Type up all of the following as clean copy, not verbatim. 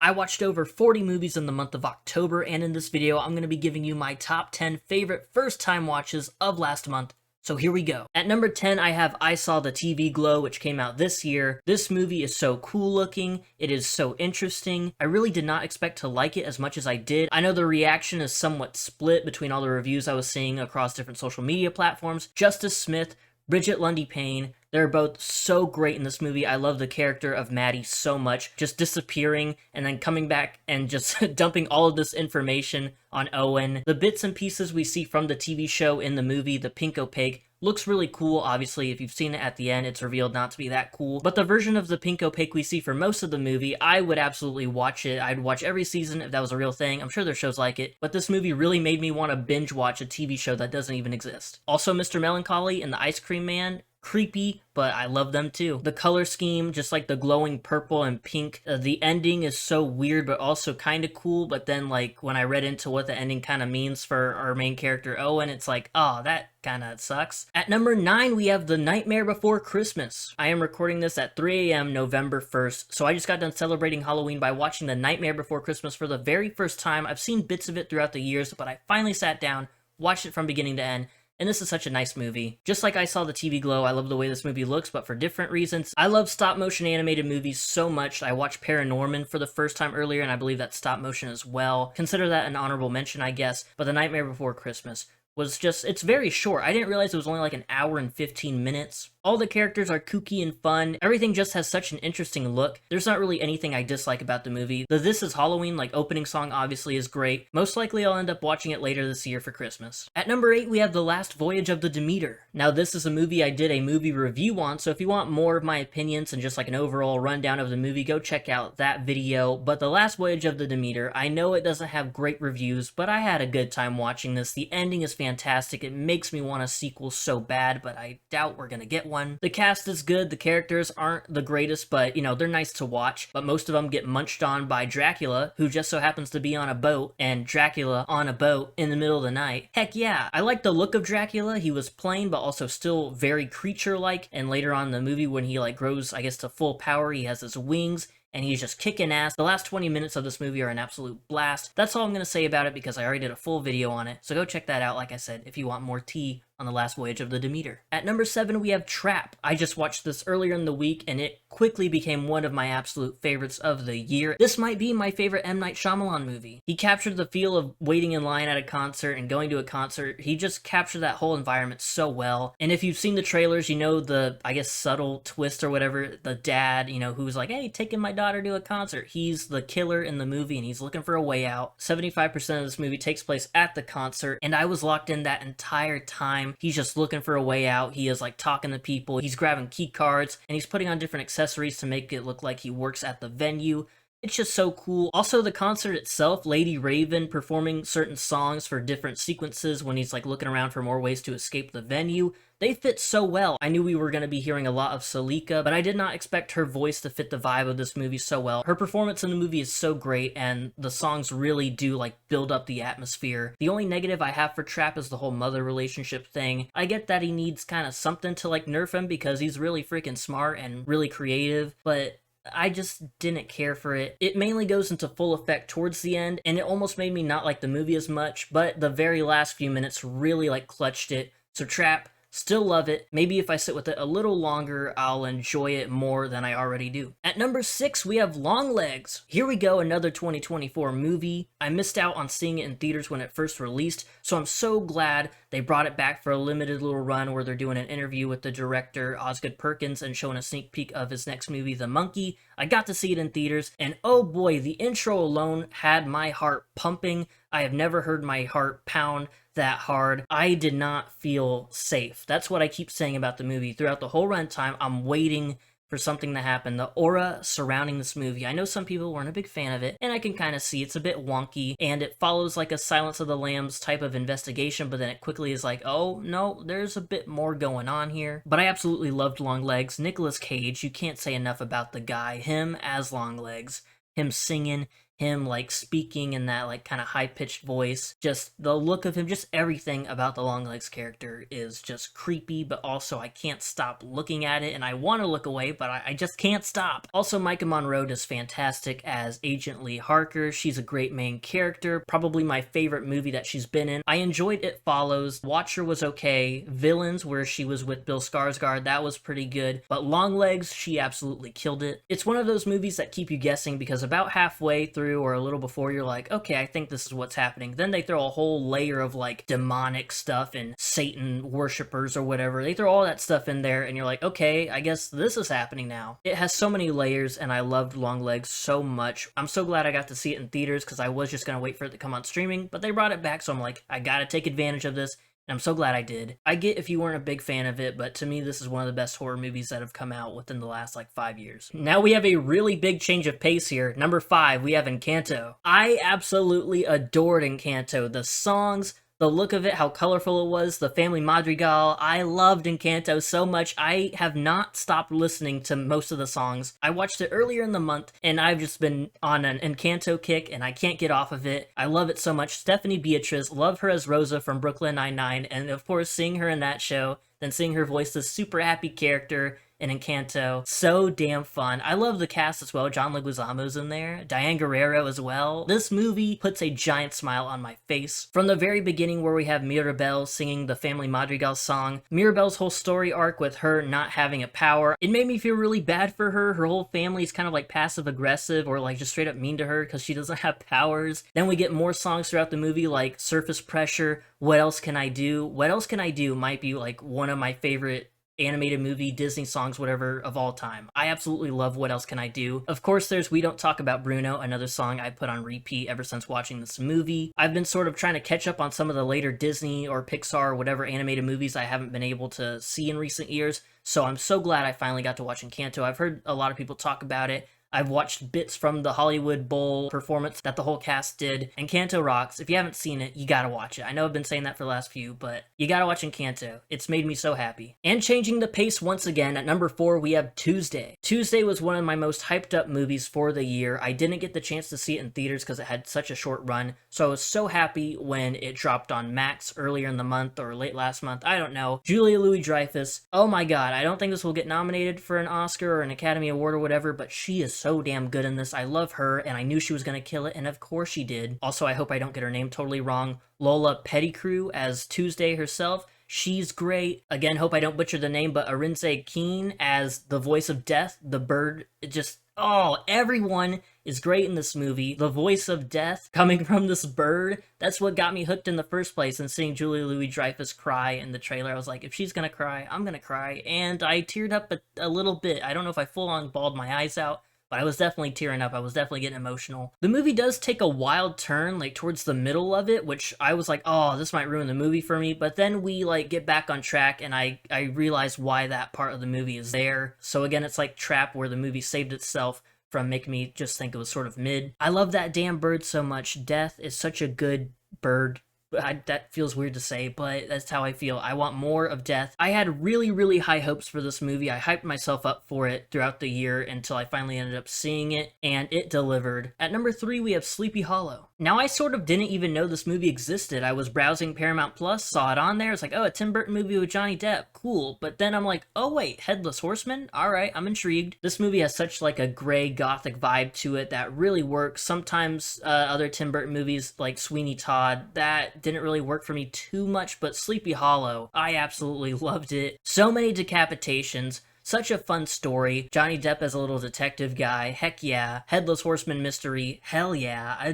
I watched over 40 movies in the month of October, and in this video, I'm going to be giving you my top 10 favorite first-time watches of last month. So here we go. At number 10, I have I Saw the TV Glow, which came out this year. This movie is so cool looking. It is so interesting. I really did not expect to like it as much as I did. I know the reaction is somewhat split between all the reviews I was seeing across different social media platforms. Justice Smith, Bridget Lundy Payne, they're both so great in this movie. I love the character of Maddie so much. Just disappearing and then coming back and just dumping all of this information on Owen. The bits and pieces we see from the TV show in the movie, The Pink Opaque, looks really cool. Obviously, if you've seen it at the end, it's revealed not to be that cool. But the version of The Pink Opaque we see for most of the movie, I would absolutely watch it. I'd watch every season if that was a real thing. I'm sure there's shows like it. But this movie really made me want to binge watch a TV show that doesn't even exist. Also, Mr. Melancholy and the Ice Cream Man, creepy, but I love them too. The color scheme, just like the glowing purple and pink. The ending is so weird, but also kind of cool. But then, like, when I read into what the ending kind of means for our main character, Owen, it's like, oh, that kind of sucks. At number 9, we have The Nightmare Before Christmas. I am recording this at 3 a.m. November 1st, so I just got done celebrating Halloween by watching The Nightmare Before Christmas for the very first time. I've seen bits of it throughout the years, but I finally sat down, watched it from beginning to end, and this is such a nice movie. Just like I Saw the TV Glow, I love the way this movie looks, but for different reasons. I love stop-motion animated movies so much. I watched Paranorman for the first time earlier, and I believe that's stop-motion as well. Consider that an honorable mention, I guess. But The Nightmare Before Christmas was just, it's very short. I didn't realize it was only like an hour and 15 minutes. All the characters are kooky and fun. Everything just has such an interesting look. There's not really anything I dislike about the movie. The This Is Halloween, like, opening song obviously is great. Most likely I'll end up watching it later this year for Christmas. At number 8, we have The Last Voyage of the Demeter. Now, this is a movie I did a movie review on, so if you want more of my opinions and just like an overall rundown of the movie, go check out that video. But The Last Voyage of the Demeter, I know it doesn't have great reviews, but I had a good time watching this. The ending is fantastic. It makes me want a sequel so bad, but I doubt we're gonna get one. The cast is good. The characters aren't the greatest, but, you know, they're nice to watch. But most of them get munched on by Dracula, who just so happens to be on a boat, and Dracula on a boat in the middle of the night. Heck yeah. I like the look of Dracula. He was plain, but also still very creature-like. And later on in the movie, when he, like, grows, I guess, to full power, he has his wings, and he's just kicking ass. The last 20 minutes of this movie are an absolute blast. That's all I'm going to say about it because I already did a full video on it. So go check that out, like I said, if you want more tea on The Last Voyage of the Demeter. At number 7, we have Trap. I just watched this earlier in the week, and it quickly became one of my absolute favorites of the year. This might be my favorite M. Night Shyamalan movie. He captured the feel of waiting in line at a concert and going to a concert. He just captured that whole environment so well. And if you've seen the trailers, you know the, I guess, subtle twist or whatever. The dad, you know, who's like, hey, taking my daughter to a concert. He's the killer in the movie, and he's looking for a way out. 75% of this movie takes place at the concert, and I was locked in that entire time. He's just looking for a way out. He is like talking to people. He's grabbing key cards, and he's putting on different accessories to make it look like he works at the venue. It's just so cool. Also, the concert itself, Lady Raven performing certain songs for different sequences when he's like looking around for more ways to escape the venue, they fit so well. I knew we were going to be hearing a lot of Salika, but I did not expect her voice to fit the vibe of this movie so well. Her performance in the movie is so great, and the songs really do like build up the atmosphere. The only negative I have for Trap is the whole mother relationship thing. I get that he needs kind of something to like nerf him because he's really freaking smart and really creative, but I just didn't care for it. It mainly goes into full effect towards the end, and it almost made me not like the movie as much, but the very last few minutes really like clutched it. So Trap, still love it. Maybe if I sit with it a little longer, I'll enjoy it more than I already do. At number 6, we have Longlegs. Here we go, another 2024 movie. I missed out on seeing it in theaters when it first released, so I'm so glad they brought it back for a limited little run where they're doing an interview with the director, Osgood Perkins, and showing a sneak peek of his next movie, The Monkey. I got to see it in theaters, and oh boy, the intro alone had my heart pumping. I have never heard my heart pound that hard. I did not feel safe. That's what I keep saying about the movie. Throughout the whole runtime, I'm waiting for something to happen. The aura surrounding this movie, I know some people weren't a big fan of it, and I can kind of see it's a bit wonky, and it follows like a Silence of the Lambs type of investigation, but then it quickly is like, oh, no, there's a bit more going on here. But I absolutely loved Longlegs. Nicolas Cage, you can't say enough about the guy. Him as Longlegs, him singing, him like speaking in that like kind of high-pitched voice, just the look of him, just everything about the Longlegs character is just creepy, but also I can't stop looking at it, and I want to look away, but I just can't stop. Also, Micah Monroe does fantastic as Agent Lee Harker. She's a great main character, probably my favorite movie that she's been in. I enjoyed It Follows. Watcher was okay. Villains, where she was with Bill Skarsgård, that was pretty good, but Longlegs, she absolutely killed it. It's one of those movies that keep you guessing, because about halfway through or a little before, you're like, okay, I think this is what's happening. Then they throw a whole layer of like demonic stuff and Satan worshippers or whatever. They throw all that stuff in there and you're like, okay, I guess this is happening now. It has so many layers and I loved Longlegs so much. I'm so glad I got to see it in theaters, because I was just gonna wait for it to come on streaming, but they brought it back, so I'm like, I gotta take advantage of this. And I'm so glad I did. I get if you weren't a big fan of it, but to me this is one of the best horror movies that have come out within the last like 5 years. Now we have a really big change of pace here. Number 5, we have Encanto. I absolutely adored Encanto. The songs, the look of it, how colorful it was, the family madrigal. I loved Encanto so much. I have not stopped listening to most of the songs. I watched it earlier in the month, and I've just been on an Encanto kick, and I can't get off of it. I love it so much. Stephanie Beatriz, love her as Rosa from Brooklyn Nine-Nine, and of course seeing her in that show, then seeing her voice this super happy character in Encanto. So damn fun. I love the cast as well. John Leguizamo's in there. Diane Guerrero as well. This movie puts a giant smile on my face. From the very beginning, where we have Mirabel singing the Family Madrigal song, Mirabel's whole story arc with her not having a power, it made me feel really bad for her. Her whole family is kind of like passive aggressive or like just straight up mean to her because she doesn't have powers. Then we get more songs throughout the movie like Surface Pressure, What Else Can I Do? What Else Can I Do might be like one of my favorite animated movie, Disney songs, whatever, of all time. I absolutely love What Else Can I Do? Of course, there's We Don't Talk About Bruno, another song I put on repeat ever since watching this movie. I've been sort of trying to catch up on some of the later Disney or Pixar or whatever animated movies I haven't been able to see in recent years, so I'm so glad I finally got to watch Encanto. I've heard a lot of people talk about it. I've watched bits from the Hollywood Bowl performance that the whole cast did. Encanto rocks. If you haven't seen it, you gotta watch it. I know I've been saying that for the last few, but you gotta watch Encanto. It's made me so happy. And changing the pace once again, at number 4, we have Tuesday. Tuesday was one of my most hyped up movies for the year. I didn't get the chance to see it in theaters because it had such a short run, so I was so happy when it dropped on Max earlier in the month or late last month. I don't know. Julia Louis-Dreyfus. Oh my god, I don't think this will get nominated for an Oscar or an Academy Award or whatever, but she is so damn good in this. I love her, and I knew she was gonna kill it, and of course she did. Also, I hope I don't get her name totally wrong. Lola Pettigrew as Tuesday herself. She's great. Again, hope I don't butcher the name, but Arinze Keene as the voice of Death, the bird. It just, oh, everyone is great in this movie. The voice of death coming from this bird, that's what got me hooked in the first place. And seeing Julia Louis-Dreyfus cry in the trailer, I was like, if she's gonna cry, I'm gonna cry. And I teared up a little bit. I don't know if I full-on bawled my eyes out, but I was definitely tearing up. I was definitely getting emotional. The movie does take a wild turn, like, towards the middle of it, which I was like, oh, this might ruin the movie for me, but then we, like, get back on track, and I realized why that part of the movie is there. So again, it's like Trap, where the movie saved itself from making me just think it was sort of mid. I love that damn bird so much. Death is such a good bird. That feels weird to say, but that's how I feel. I want more of Death. I had really, really high hopes for this movie. I hyped myself up for it throughout the year until I finally ended up seeing it, and it delivered. At number 3, we have Sleepy Hollow. Now, I sort of didn't even know this movie existed. I was browsing Paramount Plus, saw it on there. It's like, oh, a Tim Burton movie with Johnny Depp. Cool. But then I'm like, oh wait, Headless Horseman? Alright, I'm intrigued. This movie has such like a gray gothic vibe to it that really works. Sometimes other Tim Burton movies like Sweeney Todd, that didn't really work for me too much, but Sleepy Hollow, I absolutely loved it. So many decapitations. Such a fun story. Johnny Depp as a little detective guy. Heck yeah. Headless Horseman mystery. Hell yeah.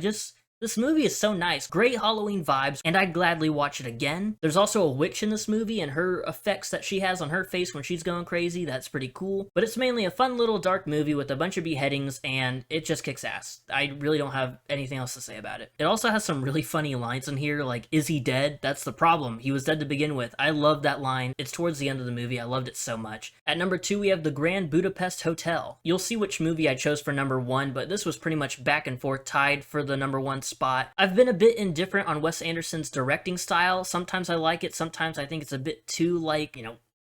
This movie is so nice. Great Halloween vibes, and I'd gladly watch it again. There's also a witch in this movie, and her effects that she has on her face when she's going crazy, that's pretty cool. But it's mainly a fun little dark movie with a bunch of beheadings, and it just kicks ass. I really don't have anything else to say about it. It also has some really funny lines in here, like, is he dead? That's the problem. He was dead to begin with. I love that line. It's towards the end of the movie. I loved it so much. At number 2, we have The Grand Budapest Hotel. You'll see which movie I chose for number 1, but this was pretty much back and forth, tied for the number 1 spot. I've been a bit indifferent on Wes Anderson's directing style. Sometimes I like it, sometimes I think it's a bit too, like,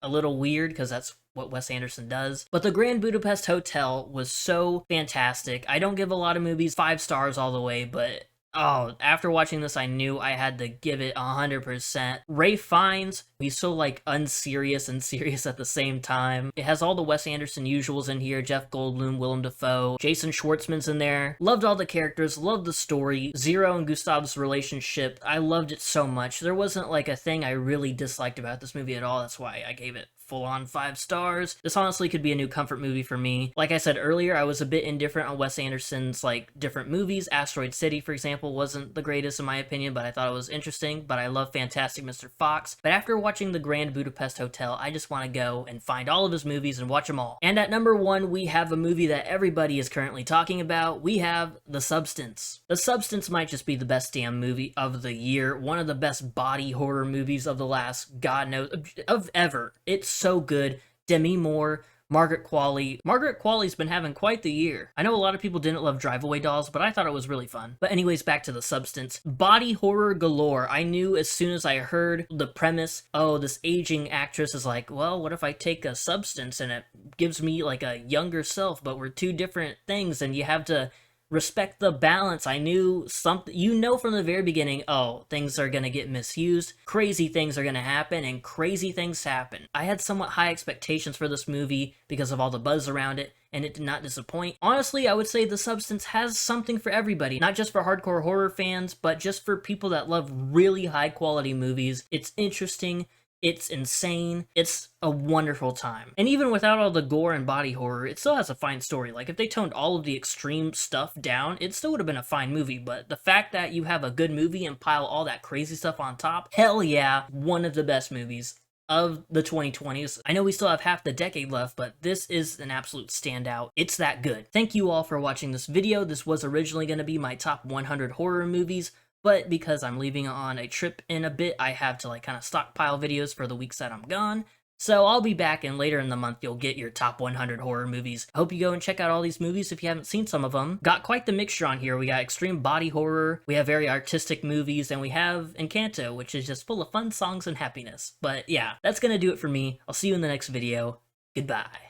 a little weird because that's what Wes Anderson does. But the Grand Budapest Hotel was so fantastic. I don't give a lot of movies 5 stars all the way, but oh, after watching this, I knew I had to give it 100%. Ralph Fiennes, he's so like unserious and serious at the same time. It has all the Wes Anderson usuals in here. Jeff Goldblum, Willem Dafoe, Jason Schwartzman's in there. Loved all the characters, loved the story. Zero and Gustav's relationship, I loved it so much. There wasn't like a thing I really disliked about this movie at all. That's why I gave it full-on 5 stars. This honestly could be a new comfort movie for me. Like I said earlier, I was a bit indifferent on Wes Anderson's like different movies. Asteroid City, for example, wasn't the greatest in my opinion, but I thought it was interesting. But I love Fantastic Mr. Fox. But after watching The Grand Budapest Hotel, I just want to go and find all of his movies and watch them all. And at number 1, we have a movie that everybody is currently talking about. We have The Substance. The Substance might just be the best damn movie of the year. One of the best body horror movies of the last, God knows, of ever. It's so good. Demi Moore, Margaret Qualley. Margaret Qualley's been having quite the year. I know a lot of people didn't love Drive Away Dolls, but I thought it was really fun. But anyways, back to The Substance. Body horror galore. I knew as soon as I heard the premise, oh, this aging actress is like, well, what if I take a substance and it gives me like a younger self, but we're two different things and you have to respect the balance. I knew something, you know from the very beginning, oh, things are gonna get misused, crazy things are gonna happen, and crazy things happen. I had somewhat high expectations for this movie because of all the buzz around it, and it did not disappoint. Honestly, I would say The Substance has something for everybody, not just for hardcore horror fans, but just for people that love really high quality movies. It's interesting, it's insane, it's a wonderful time. And even without all the gore and body horror, it still has a fine story. Like, if they toned all of the extreme stuff down, it still would have been a fine movie, but the fact that you have a good movie and pile all that crazy stuff on top, hell yeah, one of the best movies of the 2020s. I know we still have half the decade left, but this is an absolute standout. It's that good. Thank you all for watching this video. This was originally going to be my top 100 horror movies, but because I'm leaving on a trip in a bit, I have to like kind of stockpile videos for the weeks that I'm gone. So I'll be back, and later in the month you'll get your top 100 horror movies. I hope you go and check out all these movies if you haven't seen some of them. Got quite the mixture on here. We got extreme body horror, we have very artistic movies, and we have Encanto, which is just full of fun songs and happiness. But yeah, that's gonna do it for me. I'll see you in the next video. Goodbye.